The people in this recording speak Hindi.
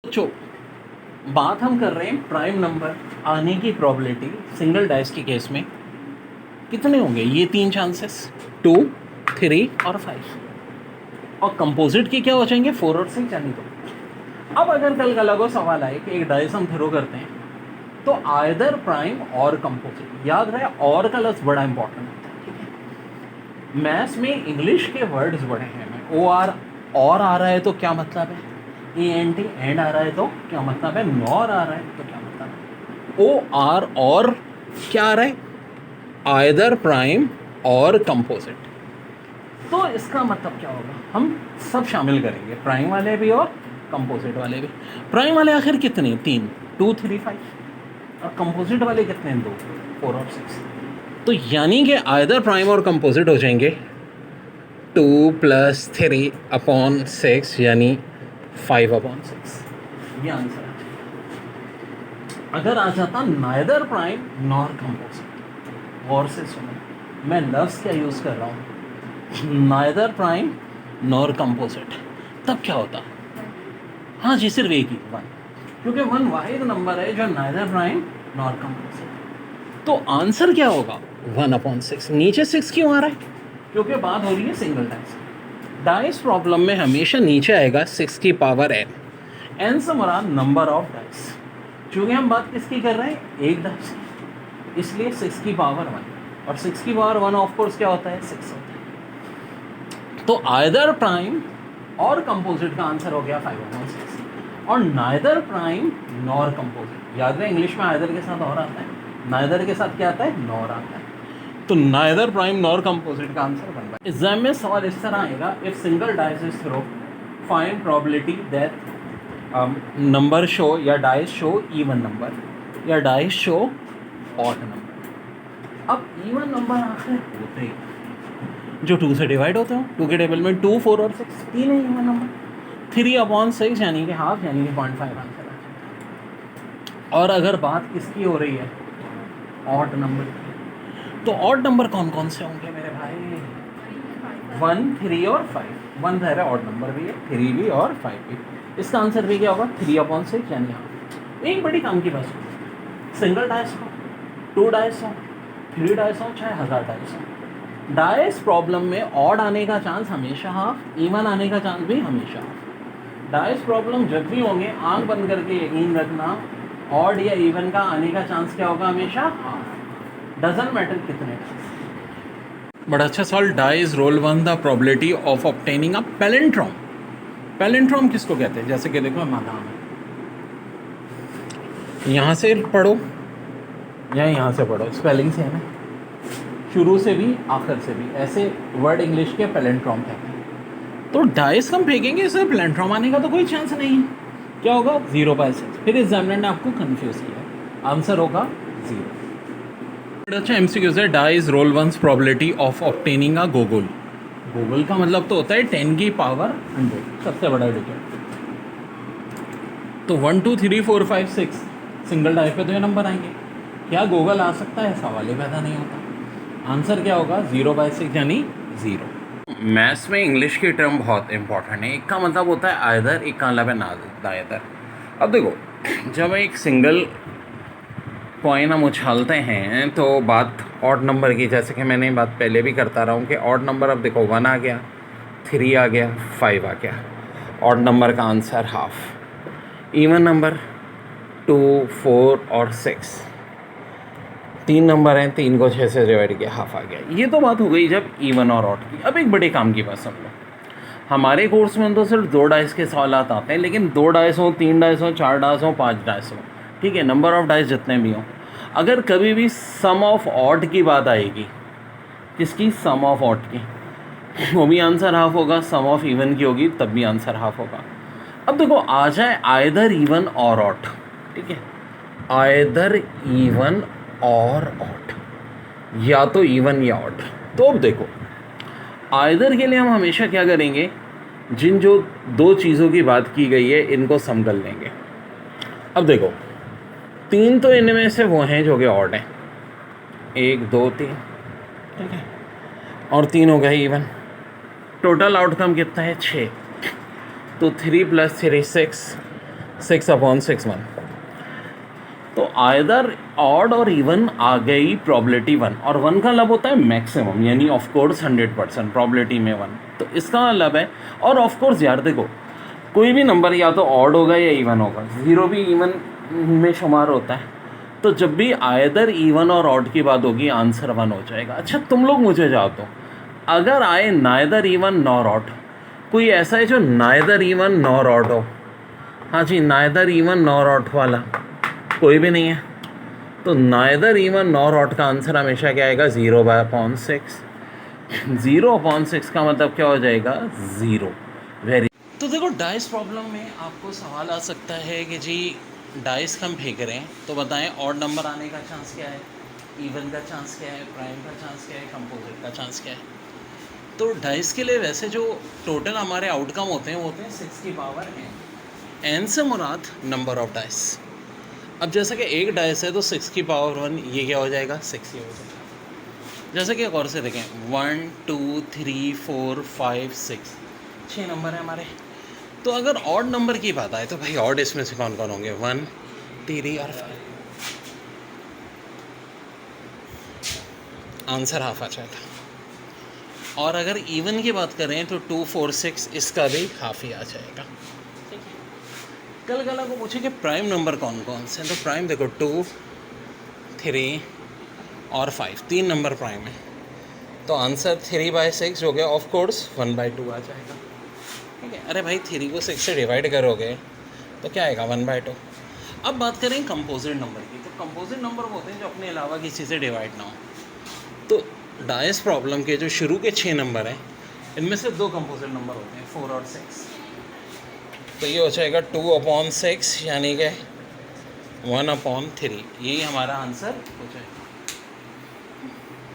बच्चों, बात हम कर रहे हैं प्राइम नंबर आने की प्रोबेबिलिटी सिंगल डाइस के केस में कितने होंगे। ये 3 चांसेस 2, 3 और 5 और कंपोजिट के क्या हो जाएंगे 4 और 6 यानी तो। अब अगर कल का लगो सवाल आए कि एक डाइस हम थ्रो करते हैं तो आइदर प्राइम और कंपोजिट, याद रहे और का लफ्ज़ बड़ा इंपॉर्टेंट होता है। ठीक है, मैथ्स में इंग्लिश के वर्ड्स बड़े हैं। ओ आर और आ रहा है तो क्या मतलब है, ए एन टी एंड आ रहा है तो क्या मतलब है, नॉर आ रहा है तो क्या मतलब है। ओ आर और क्या आ रहा है, आइदर प्राइम और कंपोजिट। तो इसका मतलब क्या होगा, हम सब शामिल करेंगे, प्राइम वाले भी और कंपोजिट वाले भी। प्राइम वाले आखिर कितने, 3, 2, 3, 5 और कंपोजिट वाले कितने, 2, 4 और 6। तो यानी कि आइदर प्राइम और कंपोजिट हो जाएंगे 2 + 3/6 यानी 5/6। ये आंसर है। अगर आ जाता नाइदर प्राइम नॉर कंपोजिट, और से सुनो मैं लफ्ज़ क्या यूज़ कर रहा हूँ, नाइदर प्राइम नॉर कंपोजिट, तब क्या होता। हाँ जी, सिर्फ एक ही 1, क्योंकि 1 वाहिद नंबर है जो नाइदर प्राइम नॉर कंपोजिट। तो आंसर क्या होगा 1/6। नीचे 6 क्यों आ रहा है, क्योंकि बात हो रही है सिंगल डाइस। डाइस प्रॉब्लम में हमेशा नीचे आएगा 6 की पावर n। n से मुराद नंबर ऑफ डाइस, चूँकि हम बात किसकी कर रहे हैं, एक डाइस की, इसलिए 6 की पावर 1 और 6 की पावर 1 ऑफ कोर्स क्या होता है, 6 होता है। तो आइदर प्राइम और कंपोजिट का आंसर हो गया 5/6 और नाइदर प्राइम नॉर कंपोजिट। याद रहे इंग्लिश में आइदर के साथ और आता है, नाइदर के साथ क्या आता है, नॉर आता है। तो नाइदर प्राइम नॉर कंपोजिट का आंसर बन रहा है। एग्जाम में सवाल इस तरह आएगा, if single dice is throw find probability that number show या डाइस शो इवन नंबर या डाइस शो ऑड नंबर। अब इवन नंबर आखिर होते ही जो 2 से डिवाइड होते हो, 2 के टेबल में 2, 4 और 6 तीन है इवन नंबर। 3/6 यानी कि हाफ यानी कि 0.5 आंसर आ जाता है। और अगर बात किसकी हो रही है, ऑड नंबर की, तो ऑड नंबर कौन कौन से होंगे मेरे भाई, 1, 3 और 5। 1 ज़ाहिर है ऑड नंबर भी है, 3 भी और 5 भी। इसका आंसर भी क्या होगा 3/6 यानी हाफ। एक बड़ी काम की बात सुनो, सिंगल डाइस हो, 2 डाइस हो, 3 डाइस हो, चाहे 1000 डाइस हो, डाइस प्रॉब्लम में ऑड आने का चांस हमेशा हाफ, इवन आने का चांस भी हमेशा हाफ। डाइस प्रॉब्लम जब भी होंगे आंख बंद करके यकीन रखना, ऑड या इवन का आने का चांस क्या होगा, हमेशा हाफ, डजंट मैटर कितने। बड़ा अच्छा सवाल, dice roll 1 the probability of obtaining a palindrome. Palindrome किसको कहते हैं, जैसे कि देखो मैदान है, यहाँ से पढ़ो या यहाँ से पढ़ो, स्पेलिंग से है ना, शुरू से भी आखिर से भी, ऐसे वर्ड इंग्लिश के पैलिंड्रोम कहते हैं। तो डाइस हम फेंकेंगे, इससे पैलिंड्रोम आने का तो कोई चांस नहीं है। क्या होगा 0/6। फिर एग्जामिनर ने आपको कंफ्यूज किया, आंसर होगा 0। अच्छा एमसीक्यू से, dice roll 1 probability of obtaining a गोगल। गोगल का मतलब तो होता है 10 की पावर 100, सबसे बड़ा डिजिट। तो 1, 2, 3, 4, 5, 6 सिंगल डाइस पे तो ये नंबर आएंगे, क्या गोगल आ सकता है, सवाल ही पैदा नहीं होता। आंसर क्या होगा 0/6 यानी 0। मैथ्स में इंग्लिश की टर्म बहुत इंपॉर्टेंट है। एक का मतलब होता है आइदर, एक का मतलब है नाइदर। अब देखो, जब एक सिंगल कॉइन हम उछालते हैं तो बात ऑड नंबर की, जैसे कि मैंने बात पहले भी करता रहा हूँ कि ऑड नंबर, अब देखो 1 आ गया, 3 आ गया, 5 आ गया, ऑड नंबर का आंसर हाफ। इवन नंबर 2, 4 और 6 3 नंबर हैं, 3 को 6 से डिवाइड किया, हाफ आ गया। ये तो बात हो गई जब इवन और ऑड की। अब एक बड़े काम की बात समझो, हमारे कोर्स में तो सिर्फ 2 डाइस के सवाल आते हैं, लेकिन 2 डाइस हो, 3 डाइस हो, 4 डाइस हो, 5 डाइस हो, ठीक है, नंबर ऑफ डाइस जितने भी हों, अगर कभी भी सम ऑफ ऑड की बात आएगी, किसकी, सम ऑफ ऑड की, वो भी आंसर हाफ होगा। सम ऑफ इवन की होगी तब भी आंसर हाफ होगा। अब देखो आ जाए आइदर इवन और ऑड, ठीक है, आइदर इवन और ऑड, या तो इवन या ऑड। तो अब देखो आइदर के लिए हम हमेशा क्या करेंगे, जिन जो 2 चीज़ों की बात की गई है इनको सम कर लेंगे। अब देखो 3 तो इनमें से वो हैं जो कि ऑड हैं, 1, 2, 3, ठीक है, और 3 हो गए इवन। टोटल आउटकम कितना है 6, तो 3 + 3 6, 6/6 1। तो आइदर ऑड और इवन आ गई प्रॉबिलिटी 1, और 1 का मतलब होता है मैक्सिमम, यानी ऑफ कोर्स 100% प्रॉबिलिटी में 1, तो इसका मतलब है। और ऑफ कोर्स यार देखो, कोई भी नंबर या तो ऑड होगा या इवन होगा, 0 भी इवन में शुमार होता है। तो जब भी आइदर इवन और ऑड की बात होगी आंसर 1 हो जाएगा। अच्छा तुम लोग मुझे जाओ तो, अगर आए नाइदर इवन नॉर ऑड, कोई ऐसा है जो नाइदर इवन नॉर ऑड हो? हाँ जी, नाइदर इवन नॉर ऑड वाला कोई भी नहीं है। तो नाइदर इवन नॉर ऑड का आंसर हमेशा क्या आएगा? 0/6। 0/6 का मतलब क्या हो जाएगा? 0। वेरी। तो देखो डाइस प्रॉब्लम में आपको सवाल आ सकता है कि जी डाइस हम फेंक रहे हैं, तो बताएं ऑड नंबर आने का चांस क्या है, इवन का चांस क्या है, प्राइम का चांस क्या है, कंपोजिट का चांस क्या है। तो डाइस के लिए वैसे जो टोटल हमारे आउटकम होते हैं वो होते हैं 6 की पावर n। n से मुराद नंबर ऑफ डाइस। अब जैसा कि एक डाइस है तो 6 की पावर 1, ये क्या हो जाएगा? 6 ही हो जाएगा। जैसा कि एक और से देखें, 1 2 3 4 5 6, 6 नंबर है हमारे। तो अगर ऑड नंबर की बात आए तो भाई ऑड इसमें से कौन कौन होंगे? 1 3 और 5। आंसर हाफ आ जाएगा। और अगर इवन की बात करें तो 2 4 6, इसका भी हाफ ही आ जाएगा। ठीक है। कल कल को पूछे कि प्राइम नंबर कौन कौन से हैं, तो प्राइम देखो 2 3 और 5, 3 नंबर प्राइम है। तो आंसर 3/6 हो गया। ऑफ कोर्स 1/2 आ जाएगा। ठीक है। अरे भाई 3 को 6 से डिवाइड करोगे तो क्या आएगा? 1/2। अब बात करें कंपोजिट नंबर की, तो कंपोजिट नंबर वो होते हैं जो अपने अलावा किसी से डिवाइड ना हो। तो डाइस प्रॉब्लम के जो शुरू के 6 नंबर हैं, इनमें से 2 कंपोजिट नंबर होते हैं, 4 और 6। तो ये हो जाएगा 2/6, यानी कि 1/3। यही हमारा आंसर हो जाएगा।